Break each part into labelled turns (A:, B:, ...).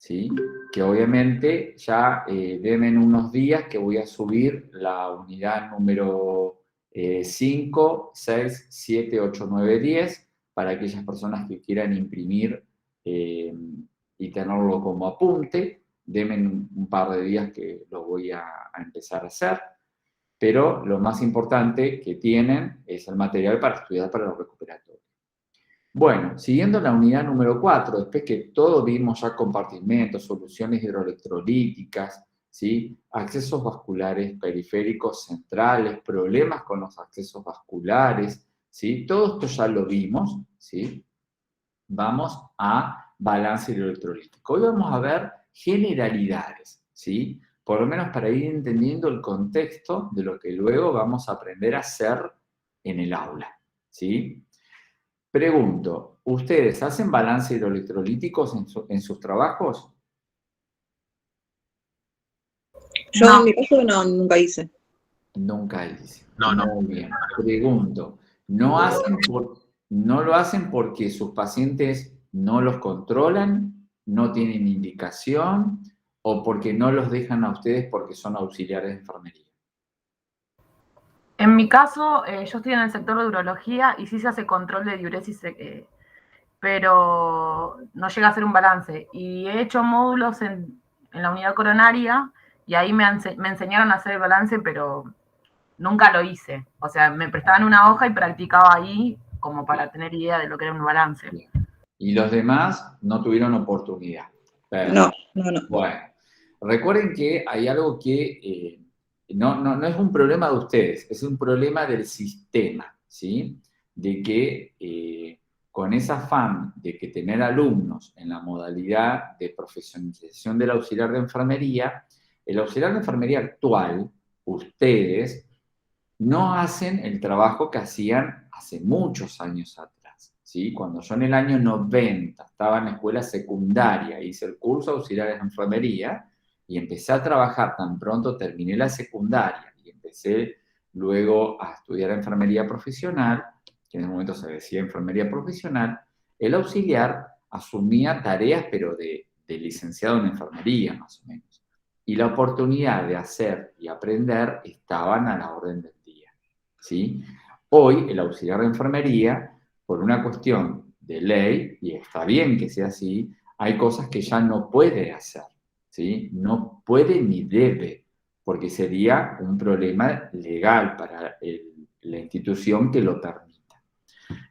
A: ¿sí? Que obviamente ya denme en unos días que voy a subir la unidad número 5, 6, 7, 8, 9, 10, para aquellas personas que quieran imprimir y tenerlo como apunte. Denme un par de días que lo voy a empezar a hacer. Pero lo más importante que tienen es el material para estudiar para los recuperatorios. Bueno, siguiendo la unidad número 4, después que todo vimos ya compartimentos, soluciones hidroelectrolíticas, ¿sí? Accesos vasculares periféricos centrales, problemas con los accesos vasculares, ¿sí? Todo esto ya lo vimos, ¿sí? Vamos a balance hidroelectrolítico. Hoy vamos a ver generalidades, ¿sí? Por lo menos para ir entendiendo el contexto de lo que luego vamos a aprender a hacer en el aula, ¿sí? Pregunto, ¿ustedes hacen balance hidroelectrolíticos en sus trabajos?
B: Yo
C: No.
B: en mi caso no, nunca hice.
A: Nunca hice.
C: No.
A: Muy bien. Pregunto, ¿no lo hacen porque sus pacientes no los controlan, no tienen indicación o porque no los dejan a ustedes porque son auxiliares de enfermería?
D: En mi caso, yo estoy en el sector de urología y sí se hace control de diuresis, pero no llega a ser un balance. Y he hecho módulos en la unidad coronaria y ahí me enseñaron a hacer el balance, pero nunca lo hice. O sea, me prestaban una hoja y practicaba ahí como para tener idea de lo que era un balance.
A: Bien. Y los demás no tuvieron oportunidad.
B: No.
A: Bueno, recuerden que hay algo que no es un problema de ustedes, es un problema del sistema, ¿sí? De que con ese afán de que tener alumnos en la modalidad de profesionalización del auxiliar de enfermería, el auxiliar de enfermería actual, ustedes, no hacen el trabajo que hacían hace muchos años atrás, ¿sí? Cuando yo en el año 90 estaba en la escuela secundaria, hice el curso de auxiliares de enfermería y empecé a trabajar tan pronto terminé la secundaria y empecé luego a estudiar enfermería profesional, que en ese momento se decía enfermería profesional, el auxiliar asumía tareas, pero de licenciado en enfermería, más o menos. Y la oportunidad de hacer y aprender estaban a la orden del día, ¿sí? Hoy el auxiliar de enfermería, por una cuestión de ley, y está bien que sea así, hay cosas que ya no puede hacer, ¿sí? No puede ni debe, porque sería un problema legal para la institución que lo permita.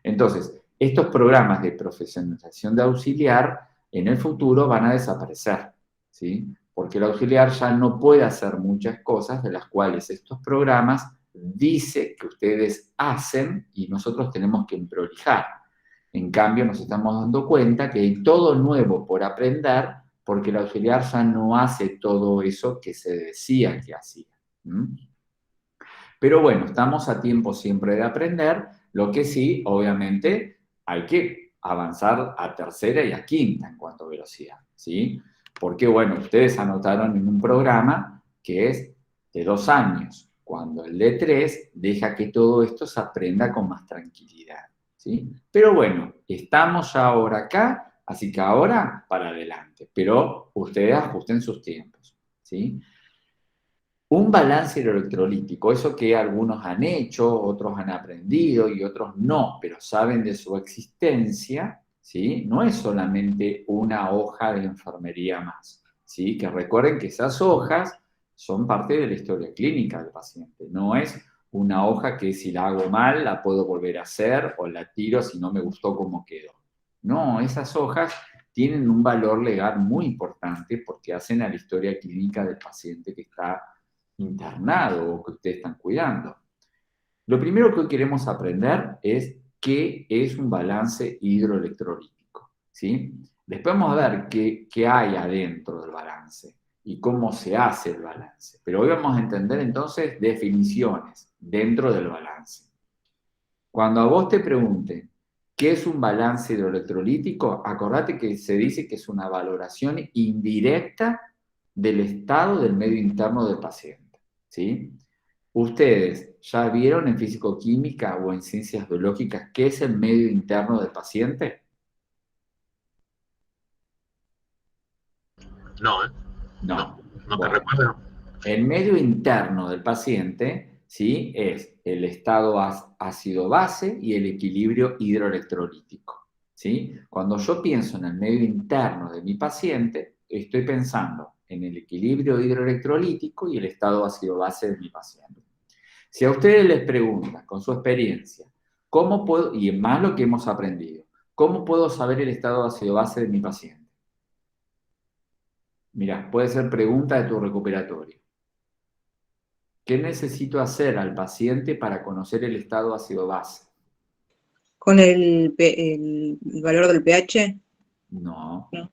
A: Entonces, estos programas de profesionalización de auxiliar en el futuro van a desaparecer, ¿sí? Porque el auxiliar ya no puede hacer muchas cosas de las cuales estos programas dice que ustedes hacen y nosotros tenemos que prolijar. En cambio, nos estamos dando cuenta que hay todo nuevo por aprender porque el auxiliar ya no hace todo eso que se decía que hacía. Pero bueno, estamos a tiempo siempre de aprender, lo que sí, obviamente, hay que avanzar a tercera y a quinta en cuanto a velocidad, ¿sí? Porque, bueno, ustedes anotaron en un programa que es de 2 años, cuando el de 3 deja que todo esto se aprenda con más tranquilidad, ¿sí? Pero bueno, estamos ya ahora acá, así que ahora para adelante, pero ustedes ajusten sus tiempos, ¿sí? Un balance electrolítico, eso que algunos han hecho, otros han aprendido y otros no, pero saben de su existencia, ¿sí? No es solamente una hoja de enfermería más, ¿sí? Que recuerden que esas hojas son parte de la historia clínica del paciente, no es una hoja que si la hago mal la puedo volver a hacer o la tiro si no me gustó cómo quedó. No, esas hojas tienen un valor legal muy importante porque hacen a la historia clínica del paciente que está internado o que ustedes están cuidando. Lo primero que hoy queremos aprender es qué es un balance hidroelectrolítico, ¿sí? Después vamos a ver qué hay adentro del balance y cómo se hace el balance. Pero hoy vamos a entender entonces definiciones dentro del balance. Cuando a vos te pregunten qué es un balance hidroelectrolítico, acordate que se dice que es una valoración indirecta del estado del medio interno del paciente, ¿sí? ¿Ustedes ya vieron en fisicoquímica o en ciencias biológicas qué es el medio interno del paciente?
C: No, ¿eh?
A: No.
C: No que
A: Bueno,
C: recuerde, no.
A: el medio interno del paciente, ¿sí? Es el estado ácido-base y el equilibrio hidroelectrolítico, ¿sí? Cuando yo pienso en el medio interno de mi paciente, estoy pensando en el equilibrio hidroelectrolítico y el estado ácido-base de mi paciente. Si a ustedes les preguntan, con su experiencia, ¿cómo puedo, y más lo que hemos aprendido, cómo puedo saber el estado ácido-base de mi paciente? Mirá, puede ser pregunta de tu recuperatorio. ¿Qué necesito hacer al paciente para conocer el estado ácido-base?
B: ¿Con el valor del pH?
A: No.
B: No.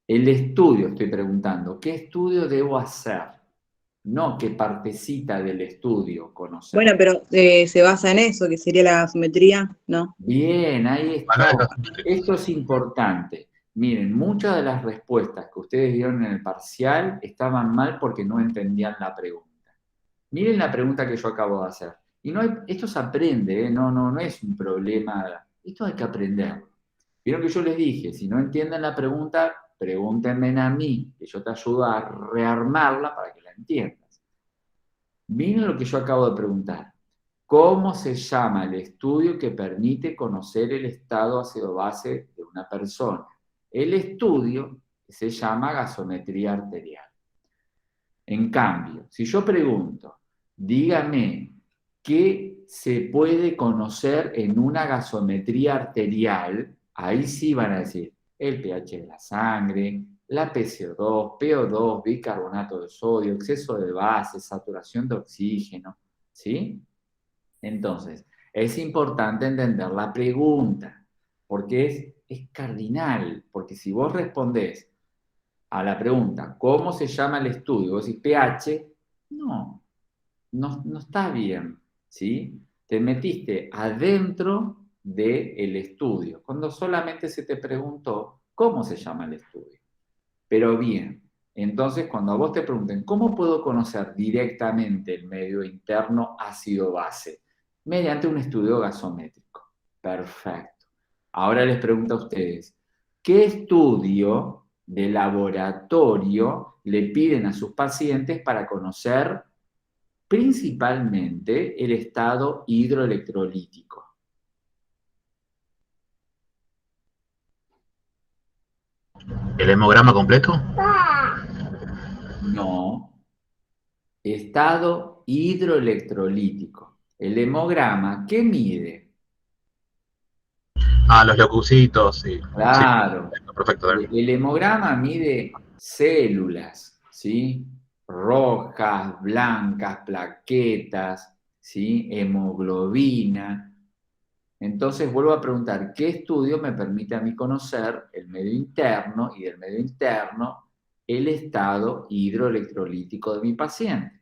A: El estudio, estoy preguntando, ¿qué estudio debo hacer? No qué partecita del estudio conocer.
B: Bueno, pero se basa en eso, que sería la gasometría, ¿no?
A: Bien, ahí
C: Para
A: está.
C: el-
A: Esto es importante. Miren, muchas de las respuestas que ustedes dieron en el parcial estaban mal porque no entendían la pregunta. Miren la pregunta que yo acabo de hacer. Y no esto se aprende, ¿eh? No es un problema. Esto hay que aprender. Vieron que yo les dije, si no entienden la pregunta, pregúntenme a mí, que yo te ayudo a rearmarla para que la entiendas. Miren lo que yo acabo de preguntar. ¿Cómo se llama el estudio que permite conocer el estado ácido-base de una persona? El estudio se llama gasometría arterial. En cambio, si yo pregunto, dígame, ¿qué se puede conocer en una gasometría arterial? Ahí sí van a decir el pH de la sangre, la PCO2, PO2, bicarbonato de sodio, exceso de base, saturación de oxígeno, ¿sí? Entonces, es importante entender la pregunta, porque es cardinal, porque si vos respondés a la pregunta, ¿cómo se llama el estudio? Vos decís pH, no está bien, ¿sí? Te metiste adentro del estudio, cuando solamente se te preguntó cómo se llama el estudio. Pero bien, entonces cuando a vos te pregunten, ¿cómo puedo conocer directamente el medio interno ácido-base? Mediante un estudio gasométrico. Perfecto. Ahora les pregunto a ustedes, ¿qué estudio de laboratorio le piden a sus pacientes para conocer principalmente el estado hidroelectrolítico?
C: ¿El hemograma completo?
A: No. Estado hidroelectrolítico. El hemograma, ¿qué mide?
C: Ah, los leucocitos, sí. Sí,
A: Claro.
C: perfecto.
A: El hemograma mide células, ¿sí? Rojas, blancas, plaquetas, ¿sí? Hemoglobina. Entonces vuelvo a preguntar, ¿qué estudio me permite a mí conocer el medio interno y del medio interno el estado hidroelectrolítico de mi paciente?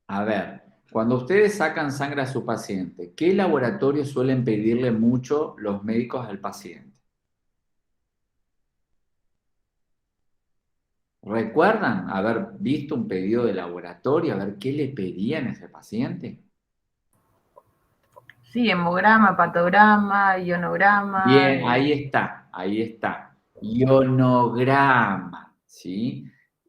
A: A ver, cuando ustedes sacan sangre a su paciente, ¿qué laboratorio suelen pedirle mucho los médicos al paciente? ¿Recuerdan haber visto un pedido de laboratorio, a ver qué le pedían a ese paciente?
D: Sí, hemograma, patograma, ionograma.
A: Bien, ahí está, ahí está. Ionograma, ¿sí?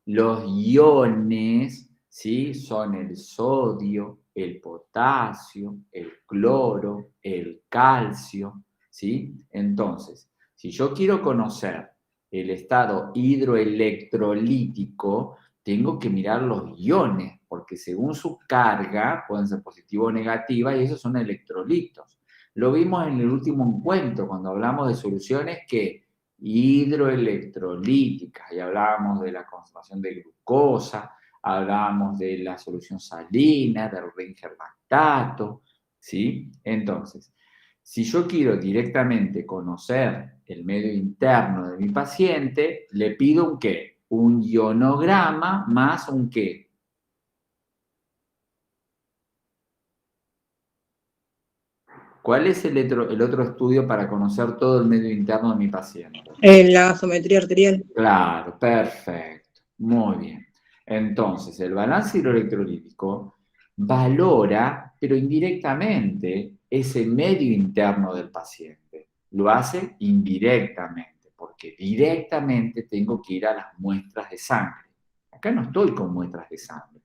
A: Los iones, ¿sí? Son el sodio, el potasio, el cloro, el calcio, ¿sí? Entonces, si yo quiero conocer el estado hidroelectrolítico, tengo que mirar los iones, porque según su carga, pueden ser positiva o negativa, y esos son electrolitos. Lo vimos en el último encuentro, cuando hablamos de soluciones que hidroelectrolíticas, y hablábamos de la concentración de glucosa, hablábamos de la solución salina, del ringerlactato, ¿sí? Entonces, si yo quiero directamente conocer el medio interno de mi paciente, le pido un ¿qué? Un ionograma más un ¿qué? ¿Cuál es el otro estudio para conocer todo el medio interno de mi paciente?
B: La gasometría arterial.
A: Claro, perfecto. Muy bien. Entonces, el balance hidroelectrolítico valora pero indirectamente ese medio interno del paciente. Lo hace indirectamente, porque directamente tengo que ir a las muestras de sangre. Acá no estoy con muestras de sangre.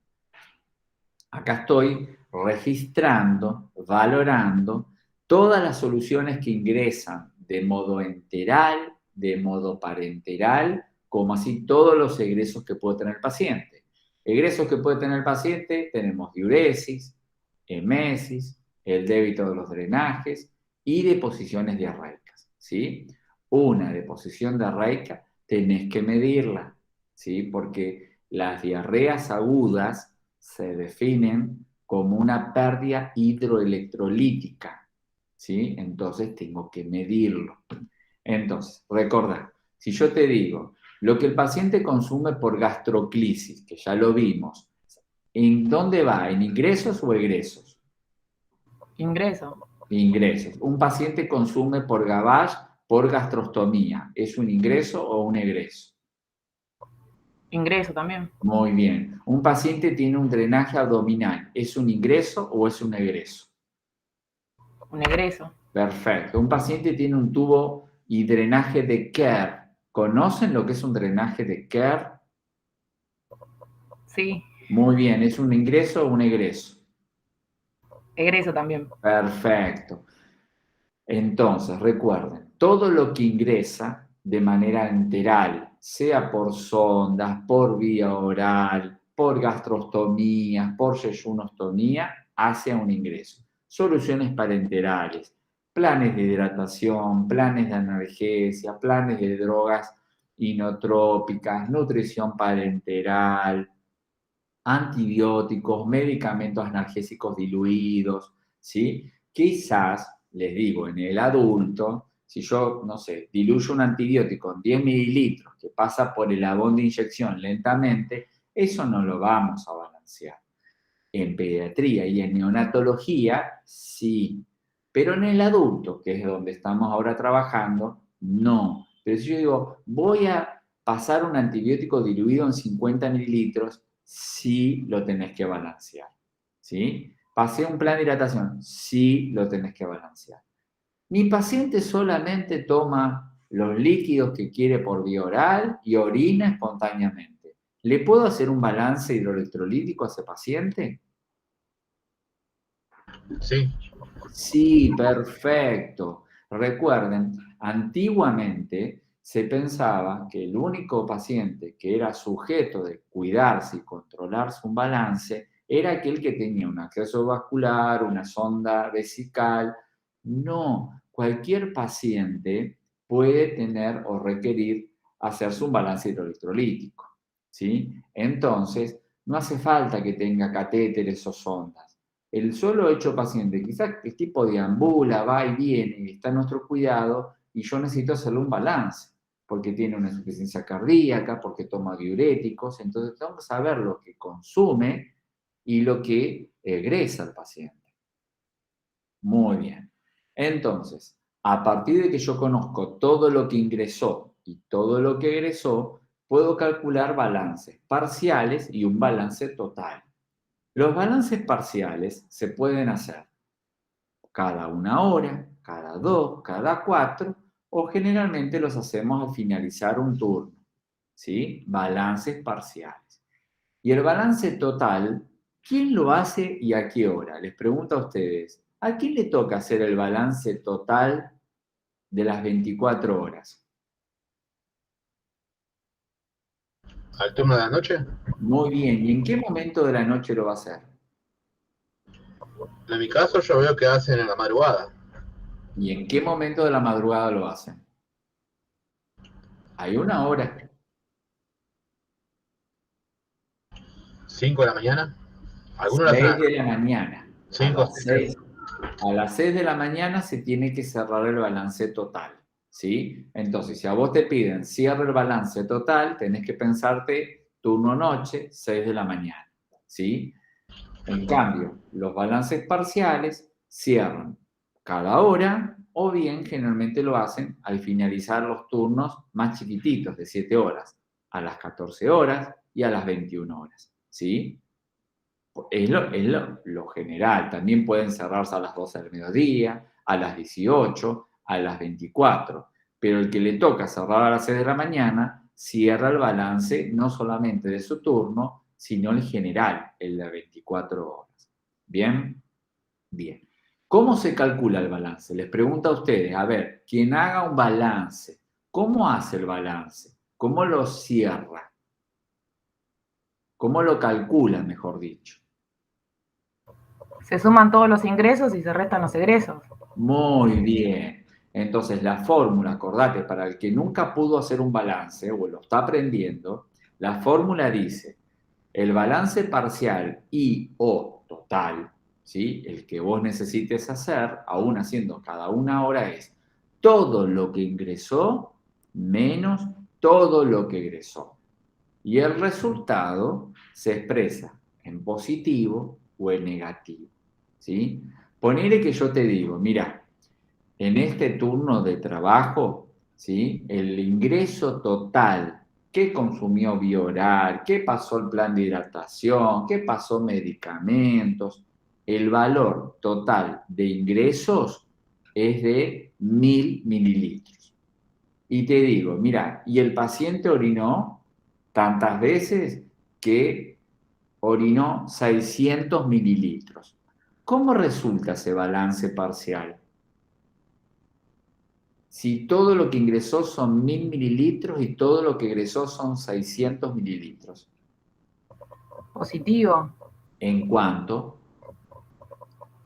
A: Acá estoy registrando, valorando todas las soluciones que ingresan de modo enteral, de modo parenteral, como así todos los egresos que puede tener el paciente. Egresos que puede tener el paciente, tenemos diuresis, emesis, el débito de los drenajes y deposiciones diarreicas, ¿sí? Una deposición diarreica tenés que medirla, ¿sí? Porque las diarreas agudas se definen como una pérdida hidroelectrolítica, ¿sí? Entonces tengo que medirlo. Entonces, recordá, si yo te digo, lo que el paciente consume por gastroclisis, que ya lo vimos, ¿en dónde va? ¿En ingresos o egresos?
D: Ingreso.
A: Ingresos. Un paciente consume por gavage, por gastrostomía. ¿Es un ingreso o un egreso?
D: Ingreso también.
A: Muy bien. Un paciente tiene un drenaje abdominal. ¿Es un ingreso o es un egreso?
D: Un egreso.
A: Perfecto. Un paciente tiene un tubo y drenaje de Kerr. ¿Conocen lo que es un drenaje de Kerr?
D: Sí.
A: Muy bien. ¿Es un ingreso o un egreso?
D: Egreso también.
A: Perfecto. Entonces, recuerden, todo lo que ingresa de manera enteral, sea por sondas, por vía oral, por gastrostomía, por yeyunostomía, hacia un ingreso. Soluciones parenterales, planes de hidratación, planes de analgesia, planes de drogas inotrópicas, nutrición parenteral, antibióticos, medicamentos analgésicos diluidos, ¿sí? Quizás, les digo, en el adulto, si yo, no sé, diluyo un antibiótico en 10 mililitros que pasa por el abón de inyección lentamente, eso no lo vamos a balancear. En pediatría y en neonatología, sí. Pero en el adulto, que es donde estamos ahora trabajando, no. Pero si yo digo, voy a pasar un antibiótico diluido en 50 mililitros, sí lo tenés que balancear. ¿Sí? Pasé un plan de hidratación, sí lo tenés que balancear. Mi paciente solamente toma los líquidos que quiere por vía oral y orina espontáneamente. ¿Le puedo hacer un balance hidroelectrolítico a ese paciente?
C: Sí,
A: Sí, perfecto. Recuerden, antiguamente se pensaba que el único paciente que era sujeto de cuidarse y controlarse un balance era aquel que tenía un acceso vascular, una sonda vesical. No, cualquier paciente puede tener o requerir hacerse un balance hidroelectrolítico, ¿sí? Entonces, no hace falta que tenga catéteres o sondas. El solo hecho paciente, quizás el tipo deambula, va y viene y está en nuestro cuidado y yo necesito hacerle un balance, porque tiene una insuficiencia cardíaca, porque toma diuréticos, entonces tengo que saber lo que consume y lo que egresa el paciente. Muy bien. Entonces, a partir de que yo conozco todo lo que ingresó y todo lo que egresó, puedo calcular balances parciales y un balance total. Los balances parciales se pueden hacer cada 1 hora, cada 2, cada 4, o generalmente los hacemos al finalizar un turno, ¿sí? Balances parciales. Y el balance total, ¿quién lo hace y a qué hora? Les pregunto a ustedes, ¿a quién le toca hacer el balance total de las 24 horas?
C: al turno de la noche.
A: Muy bien, ¿y en qué momento de la noche lo va a hacer?
C: En mi caso yo veo que hacen en la madrugada.
A: ¿Y en qué momento de la madrugada lo hacen? Hay 1 hora.
C: 5 de la mañana. Algunos lo
A: 6
C: hacen
A: de la mañana. A
C: 5
A: las 6, a las 6 de la mañana se tiene que cerrar el balance total, ¿sí? Entonces, si a vos te piden cierre el balance total, tenés que pensarte turno noche, 6 de la mañana, ¿sí? En cambio, los balances parciales cierran cada hora o bien generalmente lo hacen al finalizar los turnos más chiquititos de 7 horas, a las 14 horas y a las 21 horas, ¿sí? Es lo general. También pueden cerrarse a las 12 del mediodía, a las 18, a las 24. Pero el que le toca cerrar a las 6 de la mañana, cierra el balance no solamente de su turno, sino el general, el de 24 horas. ¿Bien? Bien. ¿Cómo se calcula el balance? Les pregunto a ustedes, a ver, quien haga un balance, ¿cómo hace el balance? ¿Cómo lo cierra? ¿Cómo lo calcula, mejor dicho?
D: Se suman todos los ingresos y se restan los egresos.
A: Muy bien. Entonces, la fórmula, acordate, para el que nunca pudo hacer un balance o lo está aprendiendo, la fórmula dice, el balance parcial y o total, ¿sí? El que vos necesites hacer, aún haciendo cada una hora, es todo lo que ingresó menos todo lo que egresó. Y el resultado se expresa en positivo o en negativo, ¿sí? Ponele que yo te digo, mira, en este turno de trabajo, ¿sí? El ingreso total, ¿qué consumió Bioral? ¿Qué pasó el plan de hidratación? ¿Qué pasó medicamentos? El valor total de ingresos es de 1000 mililitros. Y te digo, mira, y el paciente orinó tantas veces que orinó 600 mililitros. ¿Cómo resulta ese balance parcial? Si todo lo que ingresó son 1000 mililitros y todo lo que egresó son 600 mililitros.
D: Positivo.
A: ¿En cuánto?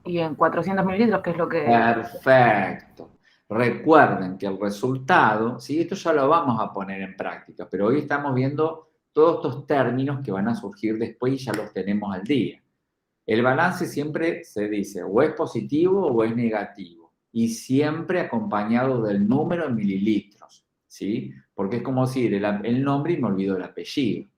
D: Y en 400 mililitros, que es lo que...
A: Perfecto. Recuerden que el resultado, sí, esto ya lo vamos a poner en práctica, pero hoy estamos viendo todos estos términos que van a surgir después y ya los tenemos al día. El balance siempre se dice o es positivo o es negativo y siempre acompañado del número en mililitros, ¿sí? Porque es como decir el nombre y me olvido el apellido.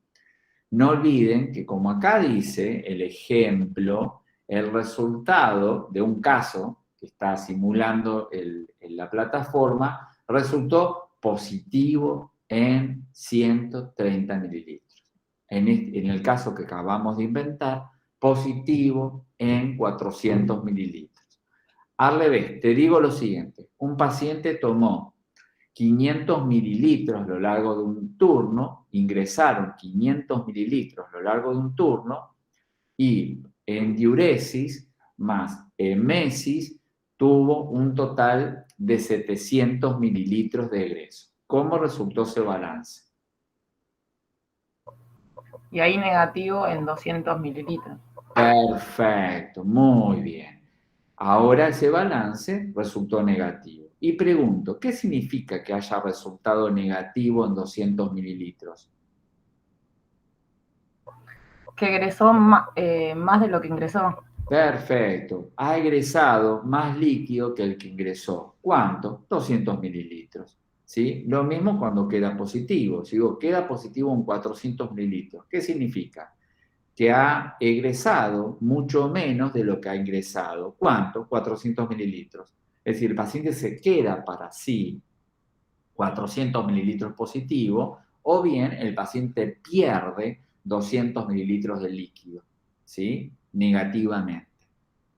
A: No olviden que como acá dice el ejemplo, el resultado de un caso que está simulando en la plataforma resultó positivo en 130 mililitros. En el caso que acabamos de inventar, positivo en 400 mililitros. Al revés, te digo lo siguiente, un paciente tomó 500 mililitros a lo largo de un turno, ingresaron 500 mililitros a lo largo de un turno y en diuresis más emesis tuvo un total de 700 mililitros de egreso. ¿Cómo resultó ese balance?
D: Y ahí negativo en 200 mililitros.
A: Perfecto, muy bien. Ahora ese balance resultó negativo. Y pregunto, ¿qué significa que haya resultado negativo en 200 mililitros?
D: Que egresó más de lo que ingresó.
A: Perfecto. Ha egresado más líquido que el que ingresó. ¿Cuánto? 200 mililitros. ¿Sí? Lo mismo cuando queda positivo. Si digo, queda positivo en 400 mililitros. ¿Qué significa? Que ha egresado mucho menos de lo que ha ingresado. ¿Cuánto? 400 mililitros. Es decir, el paciente se queda para sí 400 mililitros positivo o bien el paciente pierde 200 mililitros de líquido, ¿sí? Negativamente.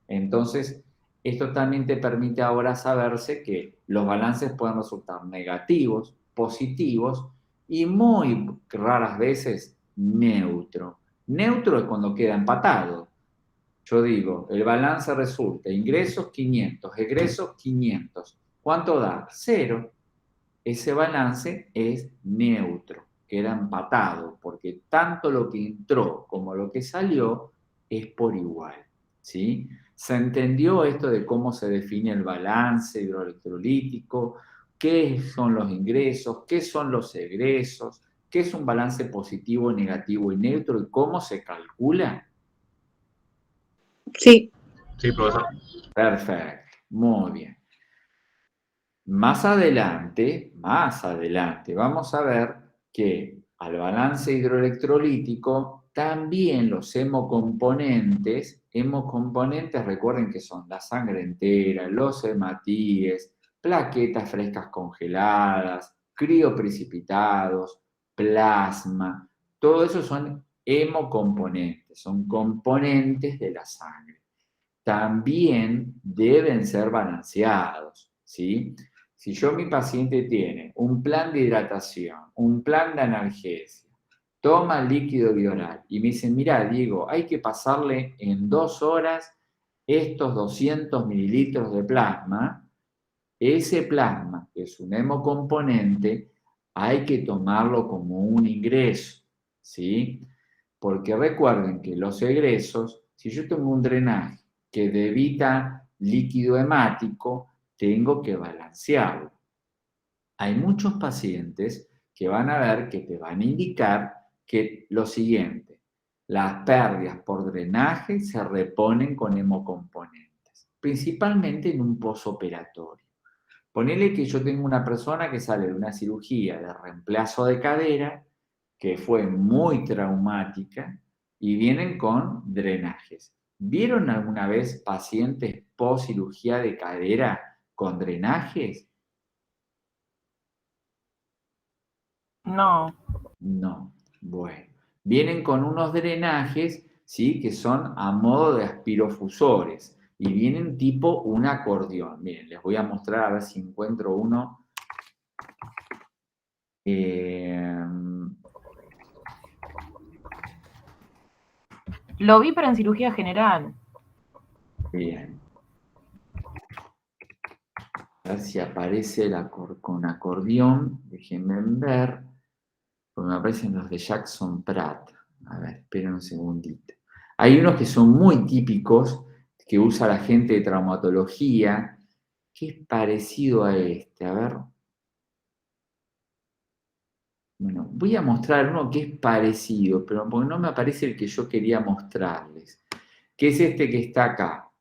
A: Entonces, esto también te permite ahora saberse que los balances pueden resultar negativos, positivos y muy raras veces neutro. Neutro es cuando queda empatado. Yo digo, el balance resulta ingresos 500, egresos 500. ¿Cuánto da? 0. Ese balance es neutro, queda empatado, porque tanto lo que entró como lo que salió es por igual, ¿sí? ¿Se entendió esto de cómo se define el balance hidroelectrolítico? ¿Qué son los ingresos? ¿Qué son los egresos? ¿Qué es un balance positivo, negativo y neutro? ¿Y cómo se calcula?
B: Sí,
C: Sí, profesor.
A: Perfecto, muy bien. Más adelante, vamos a ver que al balance hidroelectrolítico también los hemocomponentes, recuerden que son la sangre entera, los hematíes, plaquetas frescas congeladas, crioprecipitados, plasma, todo eso son hemocomponentes. componentes, son componentes de la sangre. También deben ser balanceados, ¿sí? Si mi paciente tiene un plan de hidratación, un plan de analgesia, toma líquido bioral y me dicen, mira, Diego, hay que pasarle en 2 horas estos 200 mililitros de plasma, ese plasma, que es un hemocomponente, hay que tomarlo como un ingreso, ¿sí? Porque recuerden que los egresos, si yo tengo un drenaje que evita líquido hemático, tengo que balancearlo. Hay muchos pacientes que van a ver que te van a indicar que lo siguiente, las pérdidas por drenaje se reponen con hemocomponentes, principalmente en un posoperatorio. Ponele que yo tengo una persona que sale de una cirugía de reemplazo de cadera, que fue muy traumática, y vienen con drenajes. ¿Vieron alguna vez pacientes post cirugía de cadera con drenajes?
D: No.
A: No. Bueno, vienen con unos drenajes, ¿sí? Que son a modo de aspirofusores y vienen tipo un acordeón. Miren, les voy a mostrar a ver si encuentro uno.
D: Lo vi, pero en cirugía general.
A: Bien. A ver si aparece con acordeón. Déjenme ver. Porque me aparecen los de Jackson Pratt. A ver, esperen un segundito. Hay unos que son muy típicos, que usa la gente de traumatología, que es parecido a este. A ver. Bueno, voy a mostrar uno que es parecido, pero porque no me aparece el que yo quería mostrarles, que es este que está acá,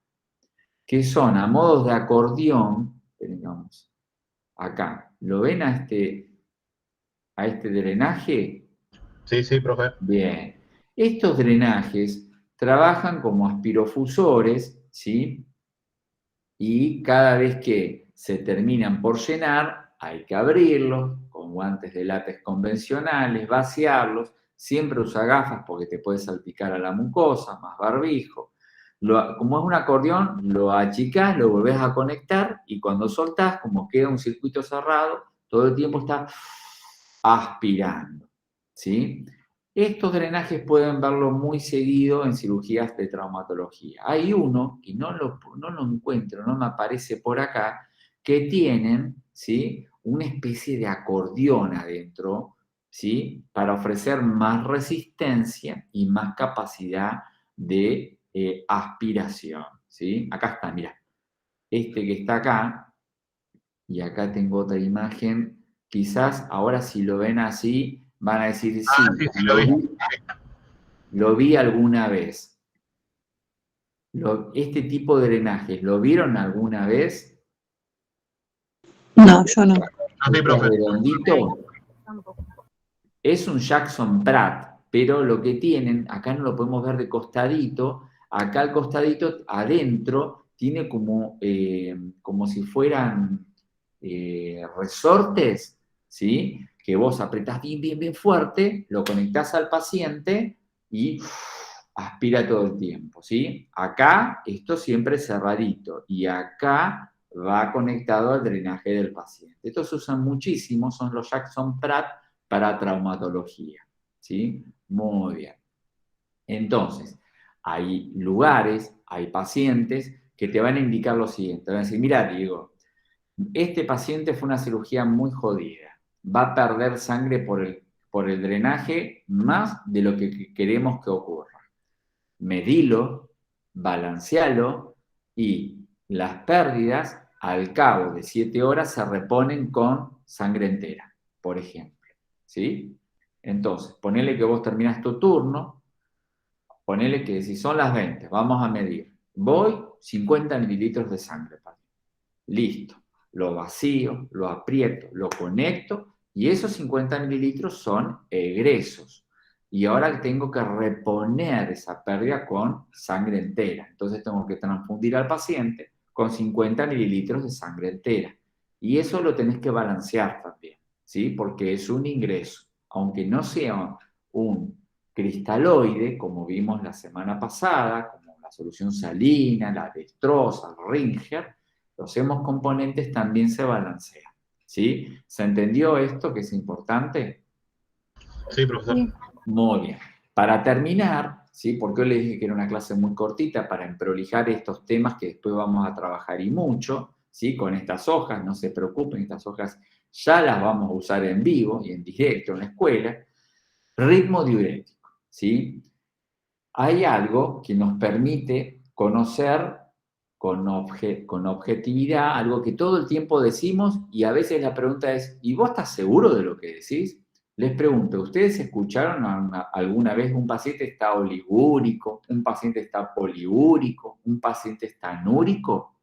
A: que son a modos de acordeón, digamos, acá. ¿Lo ven a este drenaje?
C: Sí, sí, profe.
A: Bien. Estos drenajes trabajan como aspirofusores, ¿sí? Y cada vez que se terminan por llenar, hay que abrirlos con guantes de látex convencionales, vaciarlos. Siempre usa gafas porque te puede salpicar a la mucosa, más barbijo. Como es un acordeón, lo achicás, lo volvés a conectar y cuando soltás, como queda un circuito cerrado, todo el tiempo está aspirando, ¿sí? Estos drenajes pueden verlo muy seguido en cirugías de traumatología. Hay uno, que no lo encuentro, no me aparece por acá, que tienen, ¿sí? Una especie de acordeón adentro, ¿sí? Para ofrecer más resistencia y más capacidad de aspiración, ¿sí? Acá está, mira. Este que está acá, y acá tengo otra imagen, quizás ahora si lo ven así, van a decir, sí,
C: Sí, sí, lo vi.
A: lo vi alguna vez. Este tipo de drenajes, ¿lo vieron alguna vez?
B: No, yo no.
C: Sí, profe.
A: Redondito. Es un Jackson Pratt, pero lo que tienen, acá no lo podemos ver de costadito, acá al costadito, adentro, tiene como si fueran resortes, ¿sí? Que vos apretás bien, bien, bien fuerte, lo conectás al paciente y aspira todo el tiempo, ¿sí? Acá esto siempre es cerradito y acá va conectado al drenaje del paciente. Estos se usan muchísimo, son los Jackson Pratt para traumatología, ¿sí? Muy bien. Entonces, hay lugares, hay pacientes que te van a indicar lo siguiente. Te van a decir, mira, Diego, este paciente fue una cirugía muy jodida. Va a perder sangre por el drenaje más de lo que queremos que ocurra. Medilo, balancealo y las pérdidas al cabo de 7 horas se reponen con sangre entera, por ejemplo. ¿Sí? Entonces, ponele que vos terminás tu turno, ponele que si son las 20, vamos a medir. Voy 50 mililitros de sangre. Listo. Lo vacío, lo aprieto, lo conecto y esos 50 mililitros son egresos. Y ahora tengo que reponer esa pérdida con sangre entera. Entonces tengo que transfundir al paciente con 50 mililitros de sangre entera. Y eso lo tenés que balancear también, ¿sí? Porque es un ingreso. Aunque no sea un cristaloide, como vimos la semana pasada, como la solución salina, la destroza, el Ringer, los hemos componentes también se balancean. ¿Sí? ¿Se entendió esto que es importante?
C: Sí, profesor.
B: Sí.
A: Muy bien. Para terminar, ¿sí? Porque hoy les dije que era una clase muy cortita para emprolijar estos temas que después vamos a trabajar y mucho, ¿sí? Con estas hojas, no se preocupen, estas hojas ya las vamos a usar en vivo y en directo en la escuela. Ritmo diurético, ¿sí? Hay algo que nos permite conocer con objetividad algo que todo el tiempo decimos y a veces la pregunta es, ¿y vos estás seguro de lo que decís? Les pregunto, ¿ustedes escucharon alguna vez un paciente está oligúrico, un paciente está poliúrico, un paciente está anúrico?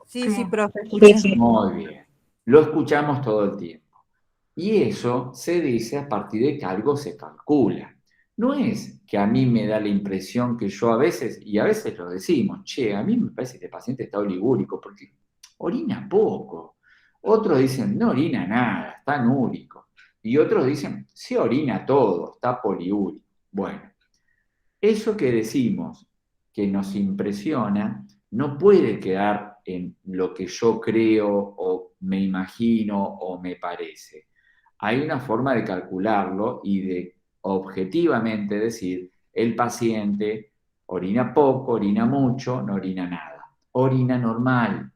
B: Sí,
D: Sí.
B: sí, profe, escuché.
A: Sí. Muy bien. Lo escuchamos todo el tiempo. Y eso se dice a partir de que algo se calcula. No es que a mí me da la impresión que yo a veces, y a veces lo decimos, che, a mí me parece que el paciente está oligúrico porque orina poco. Otros dicen, no orina nada, está anúrico. Y otros dicen, sí orina todo, está poliúrico. Bueno, eso que decimos que nos impresiona no puede quedar en lo que yo creo o me imagino o me parece. Hay una forma de calcularlo y de objetivamente decir, el paciente orina poco, orina mucho, no orina nada. Orina normal.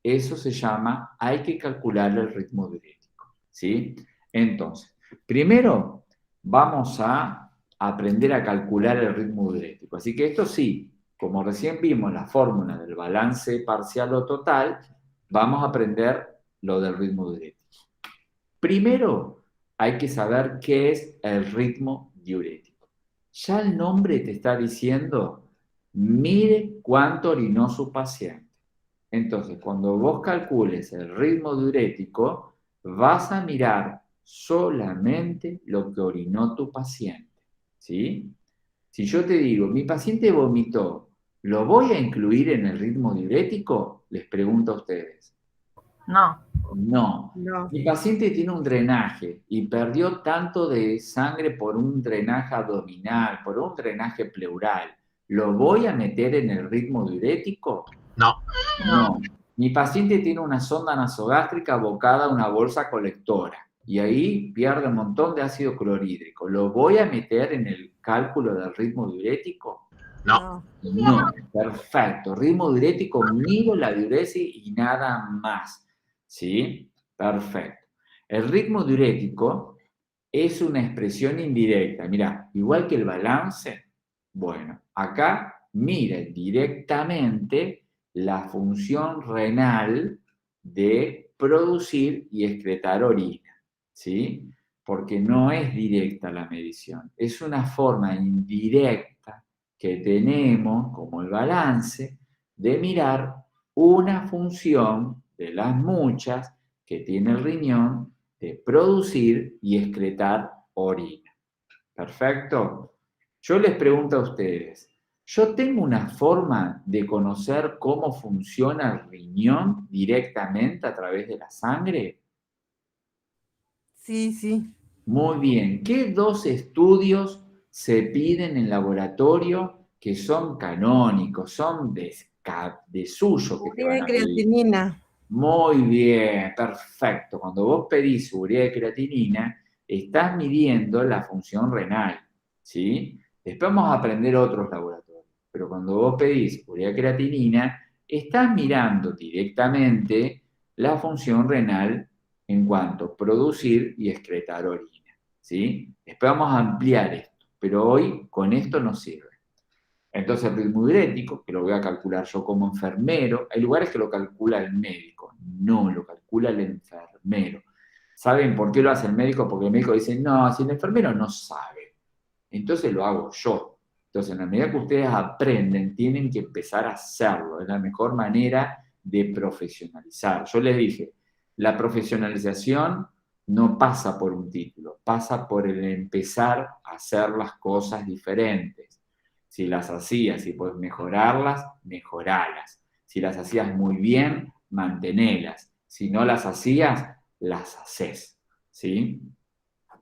A: Eso se llama, hay que calcular el ritmo diurético. ¿Sí? Entonces, primero vamos a aprender a calcular el ritmo diurético. Así que esto sí, como recién vimos la fórmula del balance parcial o total, vamos a aprender lo del ritmo diurético. Primero, hay que saber qué es el ritmo diurético. Ya el nombre te está diciendo, mire cuánto orinó su paciente. Entonces, cuando vos calcules el ritmo diurético, vas a mirar solamente lo que orinó tu paciente. ¿Sí? Si yo te digo, mi paciente vomitó, ¿lo voy a incluir en el ritmo diurético? Les pregunto a ustedes.
D: No.
A: No.
B: No.
A: Mi paciente tiene un drenaje y perdió tanto de sangre por un drenaje abdominal, por un drenaje pleural. ¿Lo voy a meter en el ritmo diurético?
C: No.
A: No. Mi paciente tiene una sonda nasogástrica abocada a una bolsa colectora y ahí pierde un montón de ácido clorhídrico. ¿Lo voy a meter en el cálculo del ritmo diurético?
C: No.
A: No. Perfecto. Ritmo diurético, mido la diuresis y nada más. ¿Sí? Perfecto. El ritmo diurético es una expresión indirecta. Mirá, igual que el balance. Bueno, acá mira directamente la función renal de producir y excretar orina, ¿sí? Porque no es directa la medición, es una forma indirecta que tenemos, como el balance, de mirar una función de las muchas que tiene el riñón de producir y excretar orina. ¿Perfecto? Yo les pregunto a ustedes, ¿yo tengo una forma de conocer cómo funciona el riñón directamente a través de la sangre?
B: Sí, sí.
A: Muy bien. ¿Qué dos estudios se piden en laboratorio que son canónicos, son de suyo que te
B: Urea
A: van
B: y
A: a pedir?
B: creatinina.
A: Muy bien, perfecto. Cuando vos pedís urea de creatinina, estás midiendo la función renal, ¿sí? Después vamos a aprender otros laboratorios, pero cuando vos pedís urea de creatinina, estás mirando directamente la función renal en cuanto a producir y excretar orina, ¿sí? Después vamos a ampliar esto, pero hoy con esto nos sirve. Entonces el ritmo diurético, que lo voy a calcular yo como enfermero, hay lugares que lo calcula el médico, no, lo calcula el enfermero. ¿Saben por qué lo hace el médico? Porque el médico dice, no, si el enfermero no sabe, entonces lo hago yo. Entonces, en la medida que ustedes aprenden, tienen que empezar a hacerlo, es la mejor manera de profesionalizar. Yo les dije, la profesionalización no pasa por un título, pasa por el empezar a hacer las cosas diferentes. Si las hacías y puedes mejorarlas, mejoralas. Si las hacías muy bien, mantenelas. Si no las hacías, las haces. ¿Sí?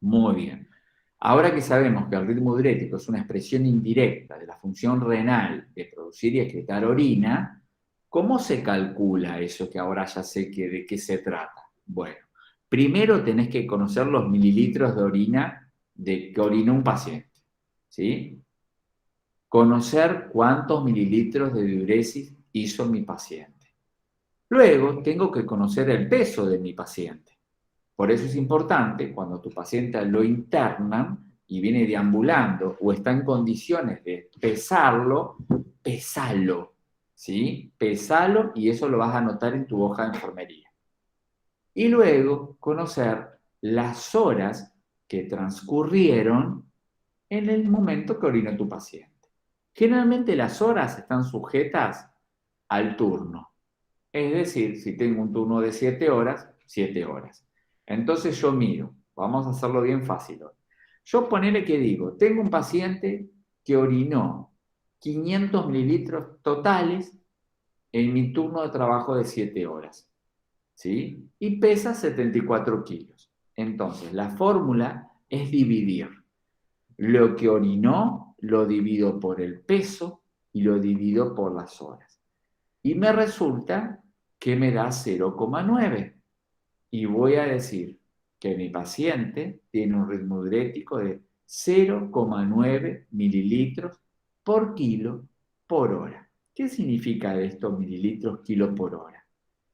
A: Muy bien. Ahora que sabemos que el ritmo diurético es una expresión indirecta de la función renal de producir y excretar orina, ¿cómo se calcula eso que ahora ya sé de qué se trata? Bueno, primero tenés que conocer los mililitros de orina que orinó un paciente, ¿sí? Conocer cuántos mililitros de diuresis hizo mi paciente. Luego tengo que conocer el peso de mi paciente. Por eso es importante, cuando tu paciente lo internan y viene deambulando o está en condiciones de pesarlo, pesalo, ¿sí? Pesalo y eso lo vas a anotar en tu hoja de enfermería. Y luego conocer las horas que transcurrieron en el momento que orinó tu paciente. Generalmente las horas están sujetas al turno. Es decir, si tengo un turno de 7 horas, 7 horas. Entonces yo miro, vamos a hacerlo bien fácil hoy. Yo ponele que digo, tengo un paciente que orinó 500 mililitros totales en mi turno de trabajo de 7 horas, ¿sí? Y pesa 74 kilos. Entonces, la fórmula es dividir. Lo que orinó lo divido por el peso y lo divido por las horas. Y me resulta que me da 0,9. Y voy a decir que mi paciente tiene un ritmo diurético de 0,9 mililitros por kilo por hora. ¿Qué significa esto, mililitros kilo por hora?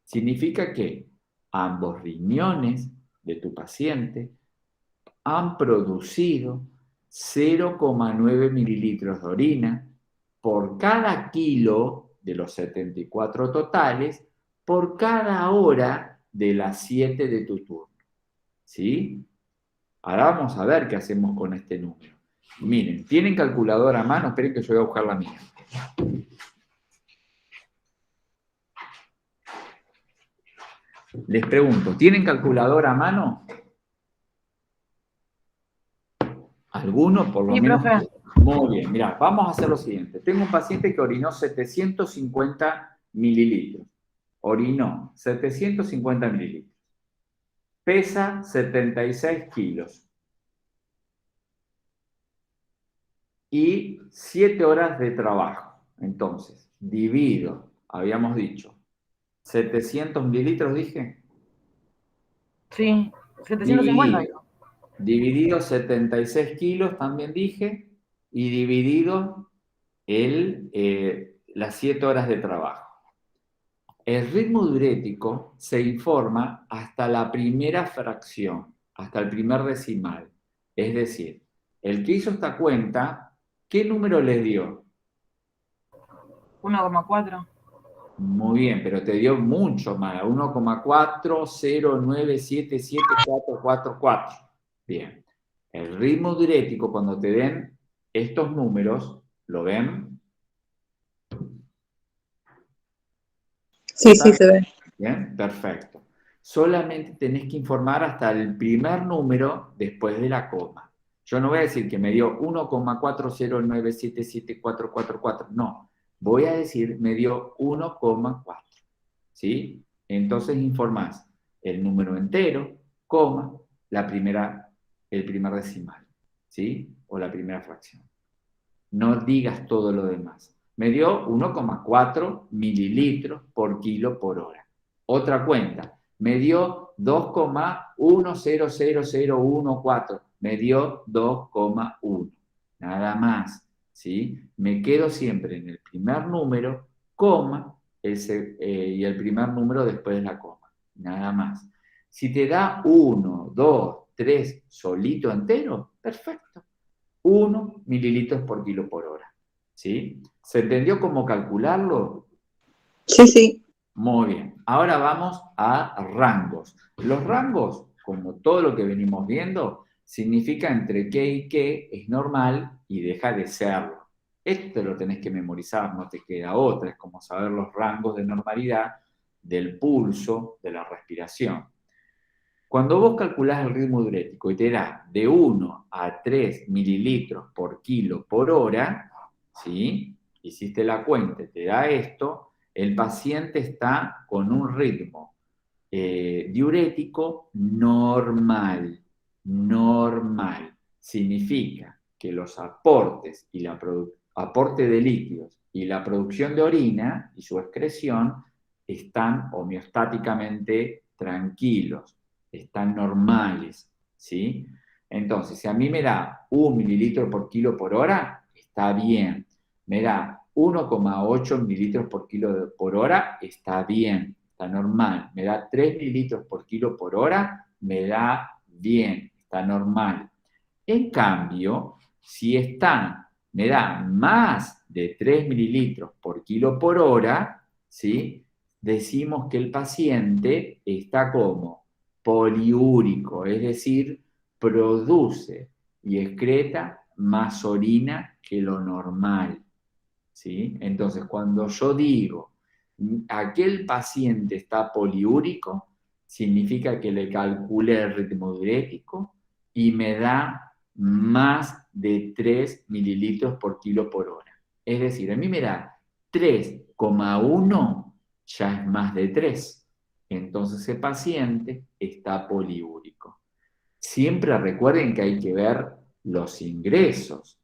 A: Significa que ambos riñones de tu paciente han producido 0,9 mililitros de orina por cada kilo de los 74 totales por cada hora de las 7 de tu turno. ¿Sí? Ahora vamos a ver qué hacemos con este número. Miren, ¿tienen calculadora a mano? Esperen que yo voy a buscar la mía. Les pregunto, ¿tienen calculadora a mano? ¿Alguno? Por lo
D: Sí,
A: menos.
D: profe.
A: Muy bien, mirá, vamos a hacer lo siguiente. Tengo un paciente que orinó 750 mililitros. Orinó 750 mililitros. Pesa 76 kilos. Y 7 horas de trabajo. Entonces, divido, habíamos dicho, 700 mililitros, dije.
D: Sí, 750.
A: Dividido 76 kilos, también dije, y dividido las 7 horas de trabajo. El ritmo diurético se informa hasta la primera fracción, hasta el primer decimal. Es decir, el que hizo esta cuenta, ¿qué número le dio?
D: 1,4.
A: Muy bien, pero te dio mucho más, 1,40977444. Bien. El ritmo diurético, cuando te den estos números, ¿lo ven?
B: Sí, sí, se ve.
A: Bien, perfecto. Solamente tenés que informar hasta el primer número después de la coma. Yo no voy a decir que me dio 1,40977444, no. Voy a decir me dio 1,4. ¿Sí? Entonces informás el número entero, coma, el primer decimal, ¿sí? O la primera fracción. No digas todo lo demás. Me dio 1,4 mililitros por kilo por hora. Otra cuenta, me dio 2,100014, me dio 2,1. Nada más, ¿sí? Me quedo siempre en el primer número, coma, y el primer número después de la coma. Nada más. Si te da 1, 2, 3 solito entero, perfecto. 1 mililitros por kilo por hora. ¿Sí? ¿Se entendió cómo calcularlo?
B: Sí, sí.
A: Muy bien. Ahora vamos a rangos. Los rangos, como todo lo que venimos viendo, significa entre qué y qué es normal y deja de serlo. Esto lo tenés que memorizar, no te queda otra. Es como saber los rangos de normalidad del pulso, de la respiración. Cuando vos calculás el ritmo diurético y te da de 1 a 3 mililitros por kilo por hora, ¿sí? Hiciste la cuenta, te da esto, el paciente está con un ritmo diurético normal, normal. significa que los aportes y aporte de líquidos y la producción de orina y su excreción están homeostáticamente tranquilos, están normales, ¿sí? Entonces, si a mí me da 1 mililitro por kilo por hora, está bien. Me da 1,8 mililitros por kilo por hora, está bien, está normal. Me da 3 mililitros por kilo por hora, me da bien, está normal. En cambio, si me da más de 3 mililitros por kilo por hora, ¿sí? Decimos que el paciente está como poliúrico, es decir, produce y excreta más orina que lo normal, ¿sí? Entonces, cuando yo digo aquel paciente está poliúrico, significa que le calculé el ritmo diurético y me da más de 3 mililitros por kilo por hora. Es decir, a mí me da 3,1, ya es más de 3. Entonces ese paciente está poliúrico. Siempre recuerden que hay que ver los ingresos.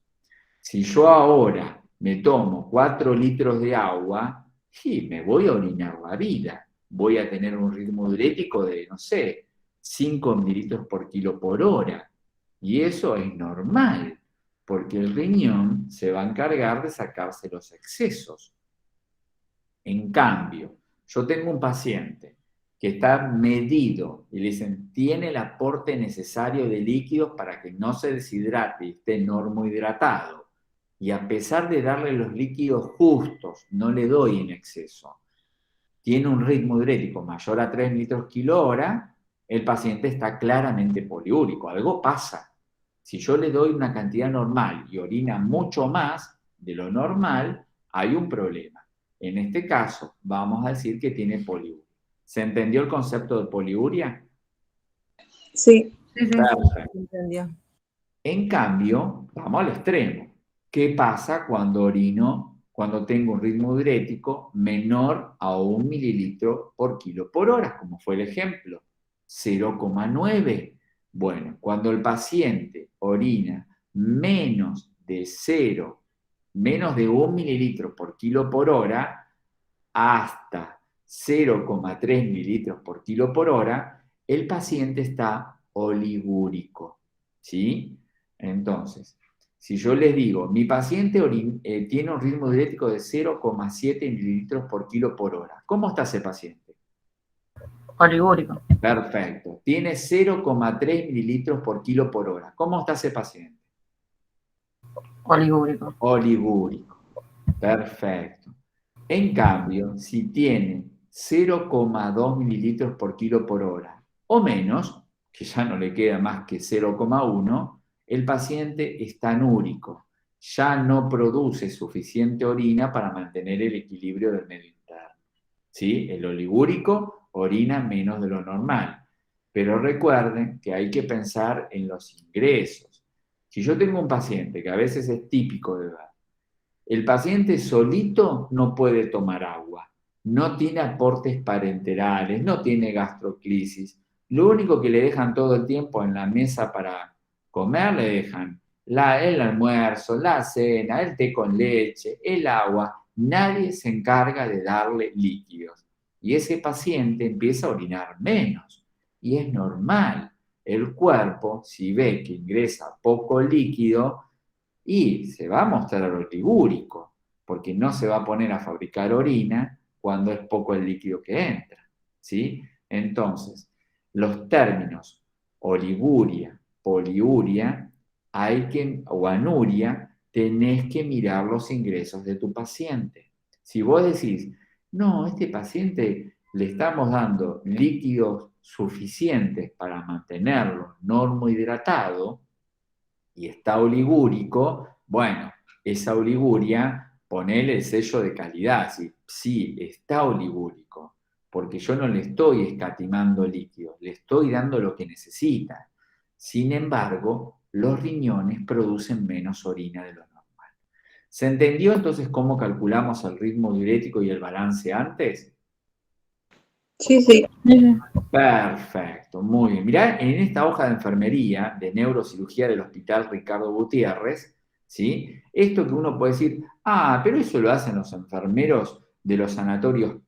A: Si yo ahora me tomo 4 litros de agua, sí, me voy a orinar la vida. Voy a tener un ritmo diurético de, no sé, 5 mililitros por kilo por hora. Y eso es normal, porque el riñón se va a encargar de sacarse los excesos. En cambio, yo tengo un paciente que está medido y le dicen, tiene el aporte necesario de líquidos para que no se deshidrate y esté normohidratado. Y a pesar de darle los líquidos justos, no le doy en exceso, tiene un ritmo diurético mayor a 3 litros kilo hora, el paciente está claramente poliúrico. Algo pasa. Si yo le doy una cantidad normal y orina mucho más de lo normal, hay un problema. En este caso, vamos a decir que tiene poliuria. ¿Se entendió el concepto de poliuria?
B: Sí.
D: Sí, sí.
A: Perfecto.
B: Entendió.
A: En cambio, vamos al extremo. ¿Qué pasa cuando tengo un ritmo diurético menor a 1 mililitro por kilo por hora, como fue el ejemplo? 0,9. Bueno, cuando el paciente orina menos de 1 mililitro por kilo por hora, hasta 0,3 mililitros por kilo por hora, el paciente está oligúrico, ¿sí? Entonces, si yo les digo, mi paciente tiene un ritmo diurético de 0,7 mililitros por kilo por hora, ¿cómo está ese paciente?
D: Oligúrico.
A: Perfecto. Tiene 0,3 mililitros por kilo por hora. ¿Cómo está ese paciente?
D: Oligúrico.
A: Oligúrico. Perfecto. En cambio, si tiene 0,2 mililitros por kilo por hora o menos, que ya no le queda más que 0,1, el paciente está anúrico. Ya no produce suficiente orina para mantener el equilibrio del medio interno. ¿Sí? El oligúrico orina menos de lo normal. Pero recuerden que hay que pensar en los ingresos. Si yo tengo un paciente que a veces es típico de ver, el paciente solito no puede tomar agua, no tiene aportes parenterales, no tiene gastroclisis. Lo único que le dejan todo el tiempo en la mesa para comer, le dejan el almuerzo, la cena, el té con leche, el agua. Nadie se encarga de darle líquidos. Y ese paciente empieza a orinar menos. Y es normal. El cuerpo, si ve que ingresa poco líquido, y se va a mostrar oligúrico, porque no se va a poner a fabricar orina cuando es poco el líquido que entra, ¿sí? Entonces, los términos oliguria, poliuria, o anuria, tenés que mirar los ingresos de tu paciente. Si vos decís, no, este paciente le estamos dando líquidos suficientes para mantenerlo normohidratado, y está oligúrico, bueno, esa oliguria, ponele el sello de calidad, sí, está oligúrico, porque yo no le estoy escatimando líquidos, le estoy dando lo que necesita. Sin embargo, los riñones producen menos orina de lo normal. ¿Se entendió entonces cómo calculamos el ritmo diurético y el balance antes?
B: Sí, sí.
A: Perfecto, muy bien. Mirá, en esta hoja de enfermería de neurocirugía del Hospital Ricardo Gutiérrez, ¿sí? Esto que uno puede decir, ah, pero eso lo hacen los enfermeros de los sanatorios,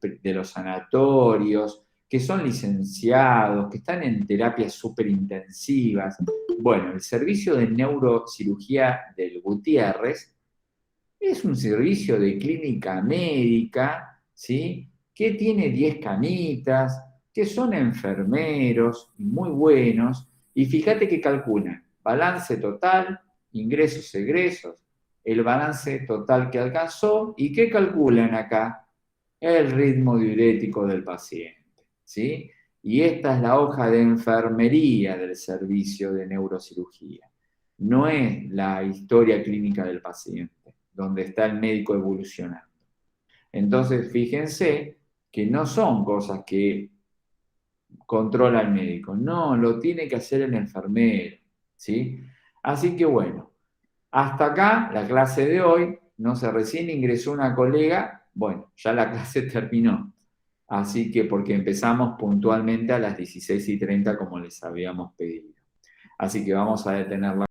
A: que son licenciados, que están en terapias súper intensivas. Bueno, el servicio de neurocirugía del Gutiérrez es un servicio de clínica médica, ¿sí? Que tiene 10 camitas, que son enfermeros muy buenos, y fíjate que calculan balance total, ingresos, egresos, el balance total que alcanzó, y ¿qué calculan acá? El ritmo diurético del paciente, ¿sí? Y esta es la hoja de enfermería del servicio de neurocirugía. No es la historia clínica del paciente, donde está el médico evolucionando. Entonces, fíjense que no son cosas que controla el médico, no, lo tiene que hacer el enfermero, ¿sí? Así que bueno, hasta acá la clase de hoy, no sé, recién ingresó una colega, bueno, ya la clase terminó. Así que porque empezamos puntualmente a las 16:30 como les habíamos pedido. Así que vamos a detenerla.